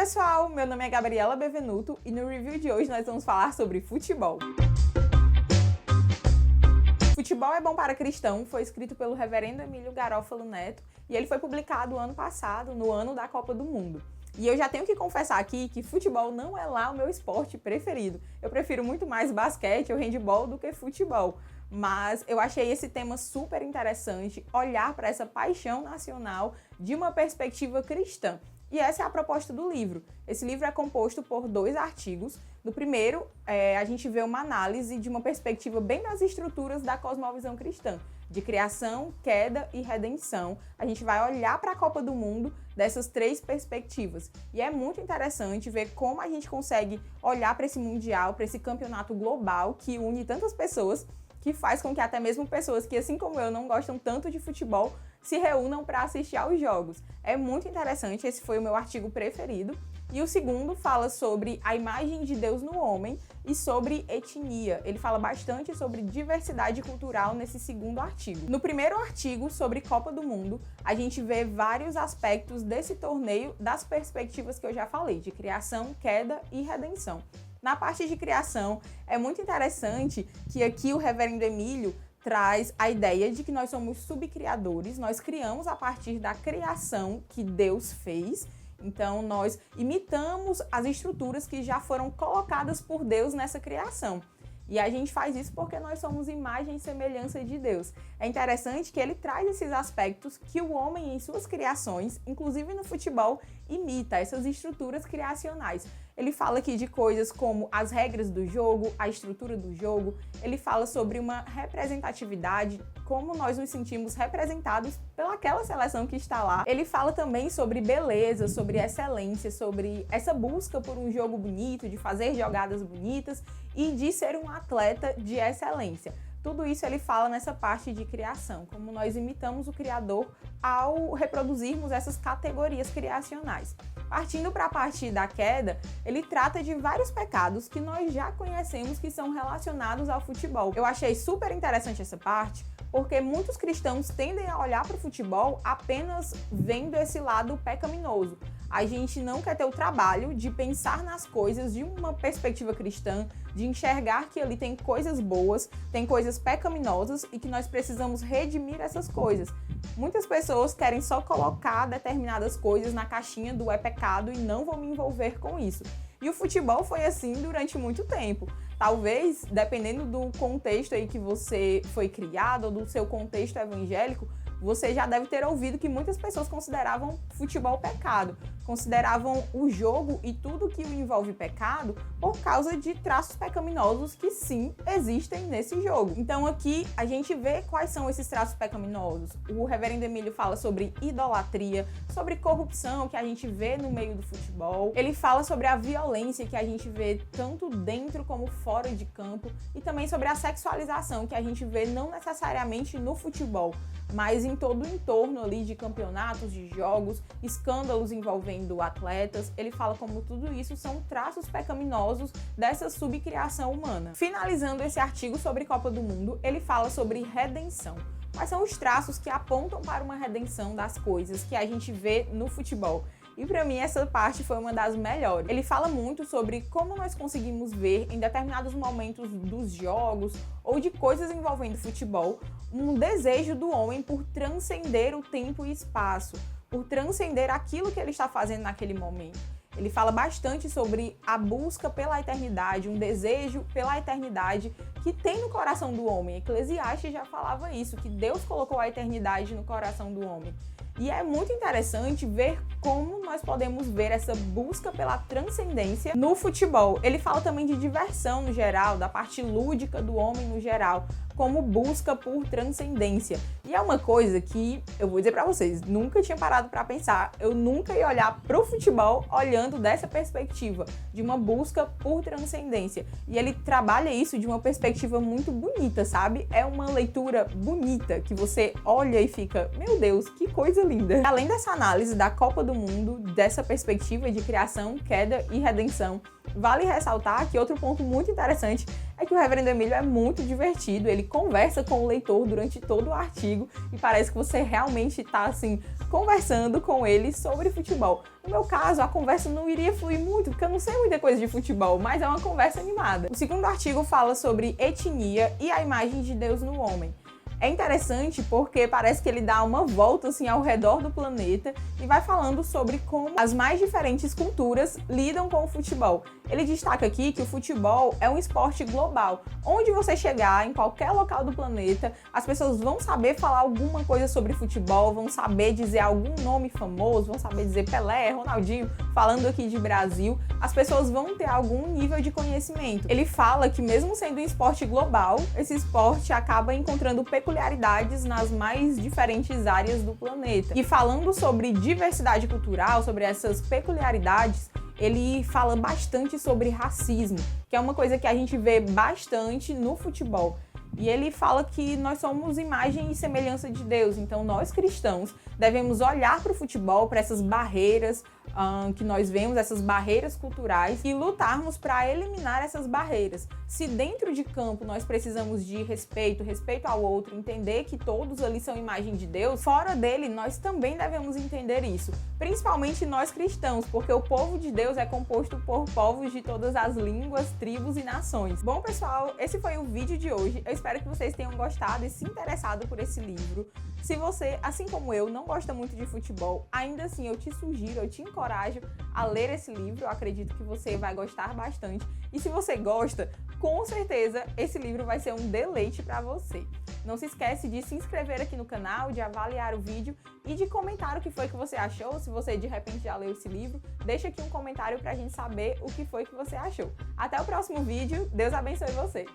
pessoal, meu nome é Gabriela Bevenuto e no review de hoje nós vamos falar sobre futebol. Futebol é Bom para Cristão foi escrito pelo reverendo Emílio Garófalo Neto e ele foi publicado ano passado, no ano da Copa do Mundo. E eu já tenho que confessar aqui que futebol não é lá o meu esporte preferido. Eu prefiro muito mais basquete ou handebol do que futebol. Mas eu achei esse tema super interessante, olhar para essa paixão nacional de uma perspectiva cristã. E essa é a proposta do livro. Esse livro é composto por 2 artigos. No primeiro, a gente vê uma análise de uma perspectiva bem das estruturas da cosmovisão cristã, de criação, queda e redenção. A gente vai olhar para a Copa do Mundo dessas 3 perspectivas. E é muito interessante ver como a gente consegue olhar para esse mundial, para esse campeonato global que une tantas pessoas, que faz com que até mesmo pessoas que, assim como eu, não gostam tanto de futebol, se reúnam para assistir aos jogos. É muito interessante, esse foi o meu artigo preferido. E o segundo fala sobre a imagem de Deus no homem e sobre etnia. Ele fala bastante sobre diversidade cultural nesse segundo artigo. No primeiro artigo, sobre Copa do Mundo, a gente vê vários aspectos desse torneio das perspectivas que eu já falei, de criação, queda e redenção. Na parte de criação, é muito interessante que aqui o reverendo Emílio traz a ideia de que nós somos subcriadores, nós criamos a partir da criação que Deus fez, então nós imitamos as estruturas que já foram colocadas por Deus nessa criação. E a gente faz isso porque nós somos imagem e semelhança de Deus. É interessante que ele traz esses aspectos que o homem em suas criações, inclusive no futebol, imita essas estruturas criacionais. Ele fala aqui de coisas como as regras do jogo, a estrutura do jogo. Ele fala sobre uma representatividade, como nós nos sentimos representados pelaquela seleção que está lá. Ele fala também sobre beleza, sobre excelência, sobre essa busca por um jogo bonito, de fazer jogadas bonitas e de ser um atleta de excelência. Tudo isso ele fala nessa parte de criação, como nós imitamos o Criador ao reproduzirmos essas categorias criacionais. Partindo para a parte da queda, ele trata de vários pecados que nós já conhecemos que são relacionados ao futebol. Eu achei super interessante essa parte, porque muitos cristãos tendem a olhar para o futebol apenas vendo esse lado pecaminoso. A gente não quer ter o trabalho de pensar nas coisas de uma perspectiva cristã, de enxergar que ali tem coisas boas, tem coisas pecaminosas e que nós precisamos redimir essas coisas. Muitas pessoas querem só colocar determinadas coisas na caixinha do é pecado e não vou me envolver com isso. E o futebol foi assim durante muito tempo. Talvez, dependendo do contexto aí que você foi criado ou do seu contexto evangélico, você já deve ter ouvido que muitas pessoas consideravam futebol pecado, consideravam o jogo e tudo que o envolve pecado por causa de traços pecaminosos que sim existem nesse jogo. Então aqui a gente vê quais são esses traços pecaminosos. O reverendo Emílio fala sobre idolatria, sobre corrupção que a gente vê no meio do futebol. Ele fala sobre a violência que a gente vê tanto dentro como fora de campo e também sobre a sexualização que a gente vê não necessariamente no futebol, mas em todo o entorno ali de campeonatos, de jogos, escândalos envolvendo atletas. Ele fala como tudo isso são traços pecaminosos dessa subcriação humana. Finalizando esse artigo sobre Copa do Mundo, ele fala sobre redenção. Quais são os traços que apontam para uma redenção das coisas que a gente vê no futebol? E para mim essa parte foi uma das melhores. Ele fala muito sobre como nós conseguimos ver em determinados momentos dos jogos ou de coisas envolvendo futebol um desejo do homem por transcender o tempo e espaço, por transcender aquilo que ele está fazendo naquele momento. Ele fala bastante sobre a busca pela eternidade, um desejo pela eternidade que tem no coração do homem. Eclesiastes já falava isso, que Deus colocou a eternidade no coração do homem. E é muito interessante ver como nós podemos ver essa busca pela transcendência no futebol. Ele fala também de diversão no geral, da parte lúdica do homem no geral, como busca por transcendência. E é uma coisa que, eu vou dizer pra vocês, nunca tinha parado pra pensar, eu nunca ia olhar pro futebol olhando dessa perspectiva, de uma busca por transcendência. E ele trabalha isso de uma perspectiva muito bonita, sabe? É uma leitura bonita, que você olha e fica, meu Deus, que coisa linda. Além dessa análise da Copa do Mundo, dessa perspectiva de criação, queda e redenção, vale ressaltar que outro ponto muito interessante é que o Reverendo Emílio é muito divertido, ele conversa com o leitor durante todo o artigo e parece que você realmente está assim, conversando com ele sobre futebol. No meu caso, a conversa não iria fluir muito, porque eu não sei muita coisa de futebol, mas é uma conversa animada. O segundo artigo fala sobre etnia e a imagem de Deus no homem. É interessante porque parece que ele dá uma volta assim ao redor do planeta e vai falando sobre como as mais diferentes culturas lidam com o futebol. Ele destaca aqui que o futebol é um esporte global. Onde você chegar, em qualquer local do planeta, as pessoas vão saber falar alguma coisa sobre futebol, vão saber dizer algum nome famoso, vão saber dizer Pelé, Ronaldinho, falando aqui de Brasil, as pessoas vão ter algum nível de conhecimento. Ele fala que mesmo sendo um esporte global, esse esporte acaba encontrando peculiaridades nas mais diferentes áreas do planeta. E falando sobre diversidade cultural, sobre essas peculiaridades, ele fala bastante sobre racismo, que é uma coisa que a gente vê bastante no futebol. E ele fala que nós somos imagem e semelhança de Deus, então nós cristãos devemos olhar para o futebol, para essas barreiras que nós vemos, essas barreiras culturais, e lutarmos para eliminar essas barreiras. Se dentro de campo nós precisamos de respeito ao outro, entender que todos ali são imagem de Deus, fora dele nós também devemos entender isso, principalmente nós cristãos, porque o povo de Deus é composto por povos de todas as línguas, tribos e nações. Bom, pessoal, esse foi o vídeo de hoje. Eu espero que vocês tenham gostado e se interessado por esse livro. Se você, assim como eu, não gosta muito de futebol, ainda assim eu te sugiro, eu te encorajo a ler esse livro. Eu acredito que você vai gostar bastante. E se você gosta, com certeza esse livro vai ser um deleite para você. Não se esquece de se inscrever aqui no canal, de avaliar o vídeo e de comentar o que foi que você achou. Se você de repente já leu esse livro, deixa aqui um comentário pra gente saber o que foi que você achou. Até o próximo vídeo, Deus abençoe você!